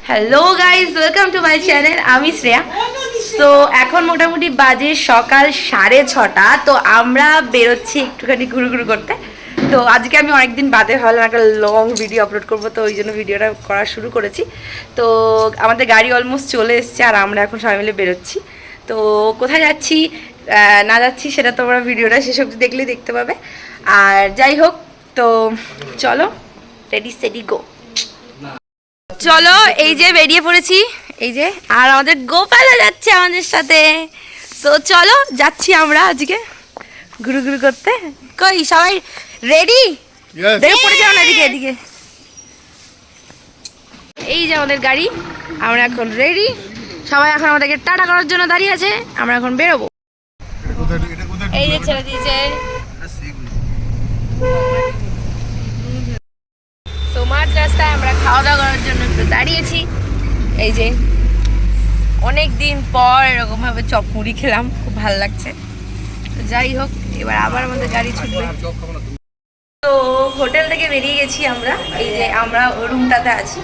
Hello guys, welcome to my channel. আমি শ্রেয়া। তো এখন মোটামুটি বাজে সকাল 6:30। তো আমরা বেরোচ্ছি একটুখানি ঘুরু করতে। তো আজকে আমি অনেকদিন বাদে ভাবলাম একটা লং ভিডিও আপলোড করবো, তো ওই জন্য ভিডিওটা করা শুরু করেছি। তো আমাদের গাড়ি অলমোস্ট চলে এসছে আর আমরা এখন সবাই মিলে বেরোচ্ছি। তো কোথায় যাচ্ছি না যাচ্ছি সেটা তোমরা ভিডিওটা শেষ অবধি দেখলেই দেখতে পাবে। আর যাই হোক, তো চলো, রেডি সেডি গো। চলো, এই যে বেরিয়ে পড়েছি, এই যে। আর আমাদের গোপালও যাচ্ছে আমাদের সাথে। তো চলো, যাচ্ছি আমরা আজকে ঘুরু করতে। কই সবাই রেডি? দেখে পড়ে যাও না এদিকে এদিকে। এই যে আমাদের গাড়ি, আমরা এখন রেডি। সবাই এখন আমাদেরকে টাটা করার জন্য দাঁড়িয়ে আছে, আমরা এখন বেরোবো। এই যে ছেড়ে দিয়েছে। তো মাঝ রাস্তায় আমরা খাওয়া দাওয়া করার জন্য একটু দাঁড়িয়েছি। এই যে অনেক দিন পর এরকম ভাবে চপ মুড়ি খেলাম, খুব ভালো লাগছে। তো যাই হোক, এবার আবার আমাদের গাড়ি ছুটবে। তো হোটেল থেকে বেরিয়ে গেছি আমরা, এই যে আমরা রুমটাতে আছি।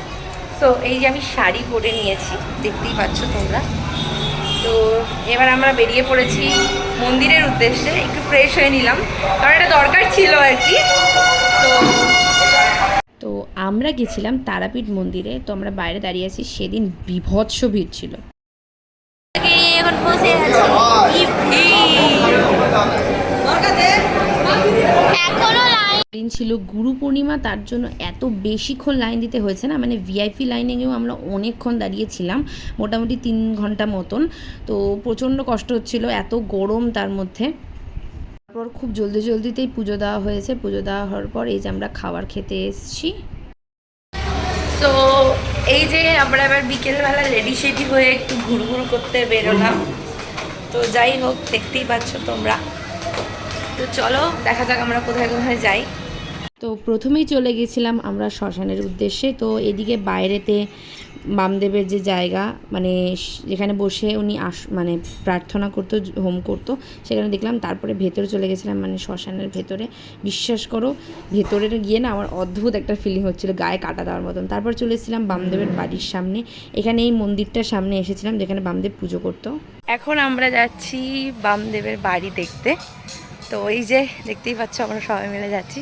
তো এই যে আমি শাড়ি পরে নিয়েছি, দেখতেই পাচ্ছ তোমরা। তো এবার আমরা বেরিয়ে পড়েছি মন্দিরের উদ্দেশ্যে, একটু ফ্রেশ হয়ে নিলাম কারণ এটা দরকার ছিল আর কি। তো আমরা গেছিলাম তারাপীঠ মন্দিরে। তো আমরা বাইরে দাঁড়িয়ে আছি, সেদিন বিভৎস ভিড় ছিল। এখন বসে আছি, লাইন ছিল গুরু পূর্ণিমা, তার জন্য এত বেশিক্ষণ লাইন দিতে হয়েছে না, মানে ভিআইপি লাইনে গিয়েও আমরা অনেকক্ষণ দাঁড়িয়েছিলাম, মোটামুটি 3 ঘন্টা মতন। তো প্রচণ্ড কষ্ট হচ্ছিল, এত গরম তার মধ্যে। তারপর খুব জলদিতেই পুজো দেওয়া হয়েছে। পুজো দেওয়া হওয়ার পর এই যে আমরা খাবার খেতে এসেছি। তো এই যে আমরা এবার বিকেলবেলা রেডি সেডি হয়ে একটু ঘুরু করতে বেরোলাম। তো যাই হোক, দেখতেই পাচ্ছ তোমরা। তো চলো দেখা যাক আমরা কোথায় কোথায় যাই। তো প্রথমেই চলে গেছিলাম আমরা শ্মশানের উদ্দেশ্যে। তো এদিকে বাইরেতে বামদেবের যে জায়গা, মানে যেখানে বসে উনি মানে প্রার্থনা করতো, হোম করতো, সেখানে দেখলাম। তারপরে ভেতরে চলে গেছিলাম, মানে শ্মশানের ভেতরে। বিশ্বাস করো, ভেতরে গিয়ে না আমার অদ্ভুত একটা ফিলিং হচ্ছিলো, গায়ে কাটা দেওয়ার মতন। তারপর চলে এসেছিলাম বামদেবের বাড়ির সামনে। এখানে এই মন্দিরটার সামনে এসেছিলাম যেখানে বামদেব পুজো করতো। এখন আমরা যাচ্ছি বামদেবের বাড়ি দেখতে। তো এই যে দেখতেই পাচ্ছ, আমরা সবাই মিলে যাচ্ছি।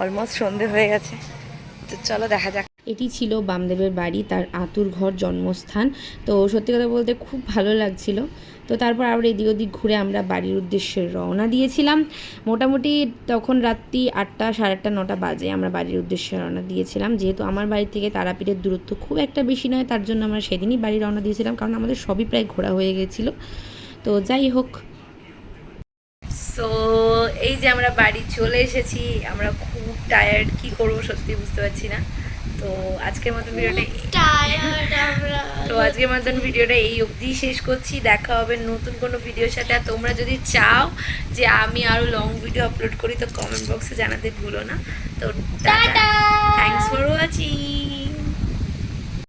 অলমোস্ট সন্ধে হয়ে গেছে, তো চলো দেখা যাক। এটি ছিল বামদেবের বাড়ি, তার আতুর ঘর, জন্মস্থান। তো সত্যি কথা বলতে খুব ভালো লাগছিল। তো তারপর আমরা এদিক ওদিক ঘুরে আমরা বাড়ির উদ্দেশ্যে রওনা দিয়েছিলাম। মোটামুটি তখন রাত্রি 8টা, সাড়ে 8টা, 9টা বাজে আমরা বাড়ির উদ্দেশ্যে রওনা দিয়েছিলাম। যেহেতু আমার বাড়ি থেকে তারাপীঠের দূরত্ব খুব একটা বেশি নয়, তার জন্য আমরা সেদিনই বাড়ি রওনা দিয়েছিলাম, কারণ আমাদের সবই প্রায় ঘোরা হয়ে গেছিলো। তো যাই হোক, সো এই যে আমরা বাড়ি চলে এসেছি। আমরা খুব টায়ার্ড, কি করবো সত্যি বুঝতে পারছি না। তো আজকের মতন ভিডিওটা এই অবধি শেষ করছি। দেখা হবে নতুন কোনো ভিডিওর সাথে। আর তোমরা যদি চাও যে আমি আরও লং ভিডিও আপলোড করি, তো কমেন্ট বক্সে জানাতে ভুলো না। তো টাটা, থ্যাংকস ফর ওয়াচিং।